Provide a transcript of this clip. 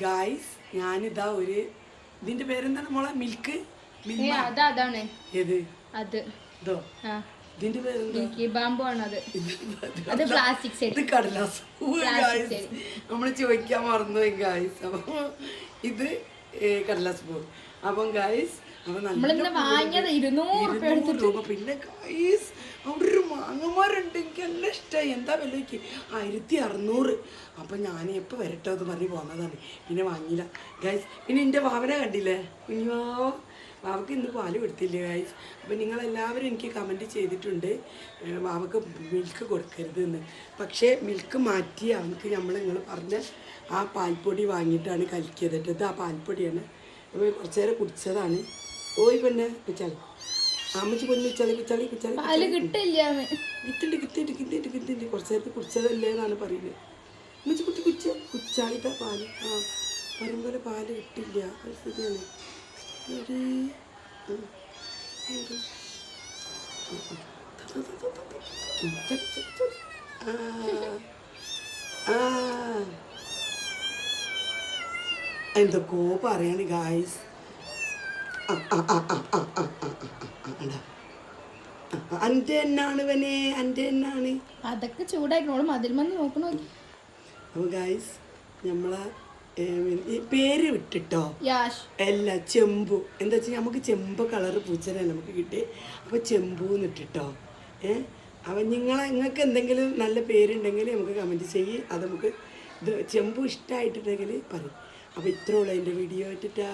Guys ഞാനിതാ ഒരു ഇതിന്റെ പേരെന്താണ് മോളെ മിൽക്ക് അതാണ് ഏത് അത് ഇതോ ഇതിന്റെ പേരെന്താ കടലാസ് നമ്മള് ചോദിക്കാൻ മറന്നുപോയി ഗായ്സ്. അപ്പൊ ഇത് കടലാസ് പൂ. അപ്പം ഗായ്സ് അപ്പൊ രൂപ. പിന്നെ ഗായ്സ് അവിടെ ഒരു മാങ്ങമാരുണ്ട്, എനിക്ക് നല്ല ഇഷ്ടമായി. എന്താ വിലയ്ക്ക് 1600. അപ്പം ഞാൻ എപ്പോൾ വരട്ടോ എന്ന് പറഞ്ഞ് പോകുന്നതാണ്. പിന്നെ വാങ്ങിയില്ല ഗായ്സ്. പിന്നെ എൻ്റെ വാവനെ കണ്ടില്ലേ, കുഞ്ഞോ വാവക്ക് ഇന്ന് പാല് കൊടുത്തില്ലേ ഗായ്സ്. അപ്പം നിങ്ങളെല്ലാവരും എനിക്ക് കമൻറ്റ് ചെയ്തിട്ടുണ്ട് വാവക്ക് മിൽക്ക് കൊടുക്കരുത് എന്ന്. പക്ഷേ മിൽക്ക് മാറ്റി അവർക്ക് നിങ്ങൾ പറഞ്ഞ ആ പാൽപ്പൊടി വാങ്ങിയിട്ടാണ് കലക്കിയത്. ഇത് ആ പാൽപ്പൊടിയാണ്. അപ്പോൾ കുറച്ച് നേരം കുടിച്ചതാണ്. ഓയ് പിന്നെ കുച്ചാളി അമ്മച്ചി പൊന്നു കുച്ചാളി കിട്ടിണ്ട് കുറച്ച് നേരത്തെ കുടിച്ചതല്ലേ എന്നാണ് പറയുന്നത്. അമ്മച്ചി കുച്ചാളിട്ട പാല് പറയുമ്പോലെ പാല് കിട്ടില്ല. ശരിയാണ്. എന്തൊക്കെയോ പറയാണ് ഗായ്സ്. അന്റെ എന്നാണ് ഇവനെ, അന്റെ എന്നാണ് അതൊക്കെ ചൂടായിക്കോളും. അതിൽ വന്ന് നോക്കണോ. അപ്പോൾ ഗായ്സ് നമ്മളെ പേര് വിട്ടിട്ടോ അല്ല ചെമ്പു. എന്താ വെച്ചാൽ നമുക്ക് ചെമ്പ് കളറ് പൂച്ചനെ നമുക്ക് കിട്ടി. അപ്പോൾ ചെമ്പു എന്നിട്ടിട്ടോ. അപ്പം നിങ്ങൾക്ക് എന്തെങ്കിലും നല്ല പേരുണ്ടെങ്കിൽ നമുക്ക് കമൻറ്റ് ചെയ്യ്. അത് നമുക്ക് ഇത് ചെമ്പു ഇഷ്ടമായിട്ടുണ്ടെങ്കിൽ പറയും. അപ്പോൾ ഇത്രയുള്ള എൻ്റെ വീഡിയോ ഇട്ടിട്ടാ.